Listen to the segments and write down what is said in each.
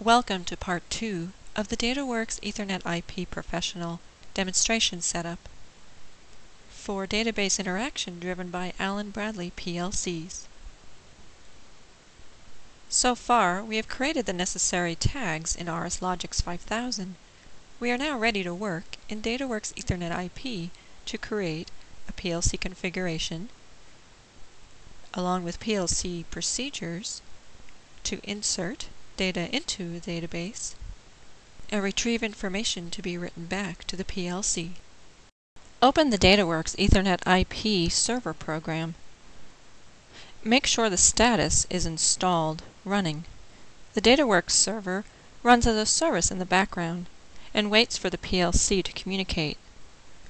Welcome to Part 2 of the DataWorx Ethernet IP Professional Demonstration Setup for database interaction driven by Allen Bradley PLCs. So far, we have created the necessary tags in RSLogix 5000. We are now ready to work in DataWorx Ethernet IP to create a PLC configuration, along with PLC procedures, to insert data into a database, and retrieve information to be written back to the PLC. Open the DataWorx Ethernet IP server program. Make sure the status is installed, running. The DataWorx server runs as a service in the background and waits for the PLC to communicate.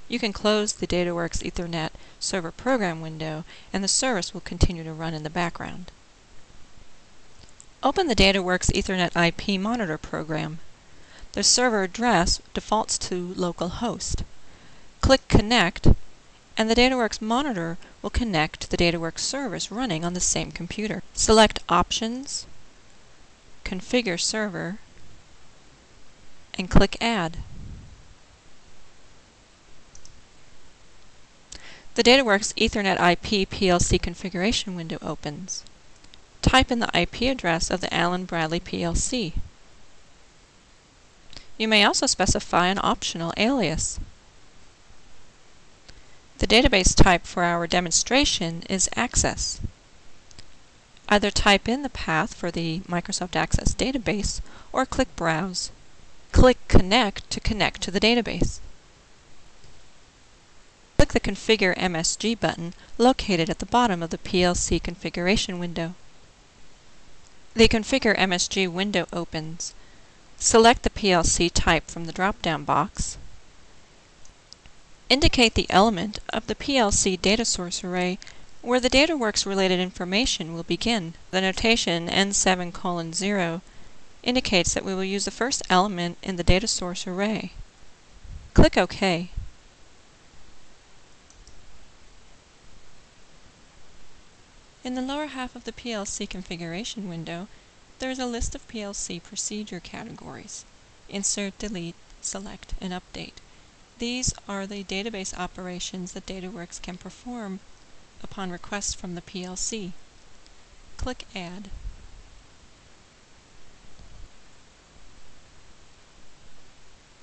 You can close the DataWorx Ethernet server program window and the service will continue to run in the background. Open the DataWorx Ethernet IP monitor program. The server address defaults to localhost. Click Connect, and the DataWorx monitor will connect to the DataWorx service running on the same computer. Select Options, Configure Server, and click Add. The DataWorx Ethernet IP PLC configuration window opens. Type in the IP address of the Allen Bradley PLC. You may also specify an optional alias. The database type for our demonstration is Access. Either type in the path for the Microsoft Access database or click Browse. Click Connect to connect to the database. Click the Configure MSG button located at the bottom of the PLC configuration window. The Configure MSG window opens. Select the PLC type from the drop-down box. Indicate the element of the PLC data source array where the DataWorx related information will begin. The notation N7:0 indicates that we will use the first element in the data source array. Click OK. In the lower half of the PLC configuration window, there is a list of PLC procedure categories: Insert, Delete, Select, and Update. These are the database operations that DataWorx can perform upon request from the PLC. Click Add.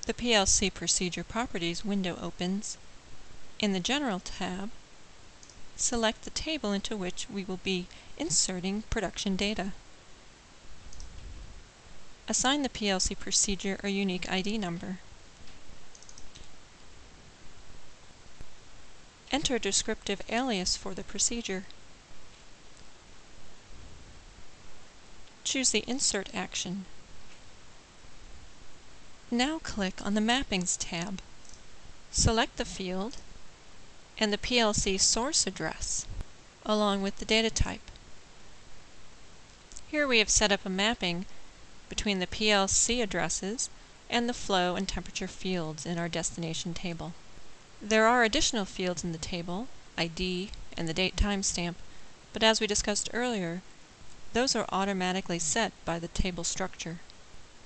The PLC Procedure Properties window opens. In the General tab, select the table into which we will be inserting production data. Assign the PLC procedure a unique ID number. Enter a descriptive alias for the procedure. Choose the Insert action. Now click on the Mappings tab. Select the field and the PLC source address, along with the data type. Here we have set up a mapping between the PLC addresses and the flow and temperature fields in our destination table. There are additional fields in the table, ID and the date timestamp, but as we discussed earlier, those are automatically set by the table structure.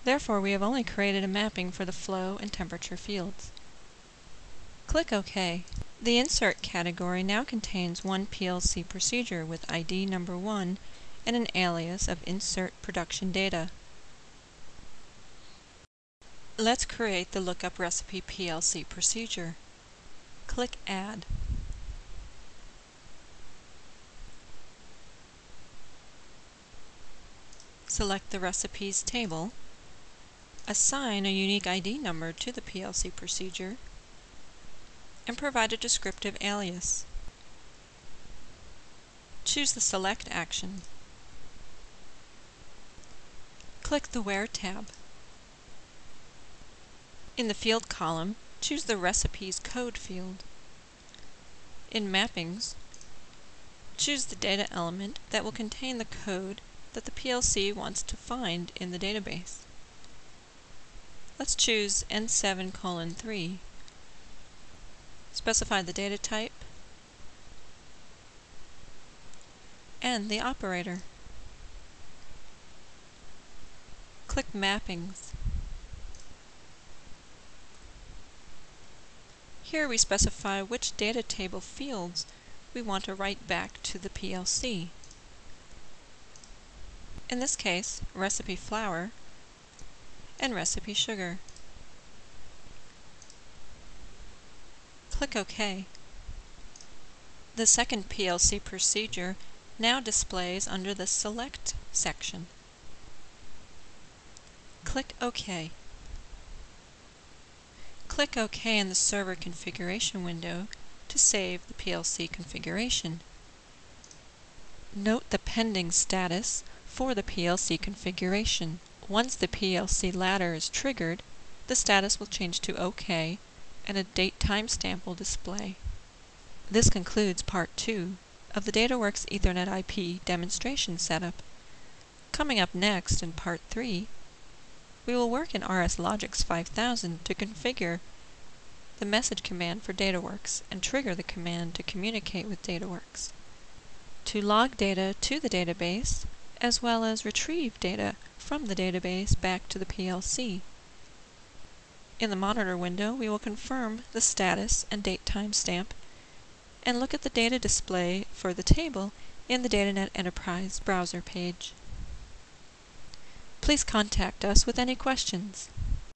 Therefore, we have only created a mapping for the flow and temperature fields. Click OK. The Insert category now contains one PLC procedure with ID number 1 and an alias of Insert Production Data. Let's create the Lookup Recipe PLC procedure. Click Add. Select the Recipes table. Assign a unique ID number to the PLC procedure and provide a descriptive alias. Choose the Select action. Click the Where tab. In the Field column, choose the Recipes Code field. In Mappings, choose the data element that will contain the code that the PLC wants to find in the database. Let's choose N7:3. Specify the data type and the operator. Click Mappings. Here we specify which data table fields we want to write back to the PLC. In this case, recipe flour and recipe sugar. Click OK. The second PLC procedure now displays under the Select section. Click OK. Click OK in the Server Configuration window to save the PLC configuration. Note the pending status for the PLC configuration. Once the PLC ladder is triggered, the status will change to OK and a date timestamp will display. This concludes Part 2 of the DataWorx Ethernet IP demonstration setup. Coming up next in Part 3, we will work in RSLogix 5000 to configure the message command for DataWorx and trigger the command to communicate with DataWorx, to log data to the database, as well as retrieve data from the database back to the PLC. In the monitor window, we will confirm the status and date timestamp and look at the data display for the table in the DataNet Enterprise browser page. Please contact us with any questions.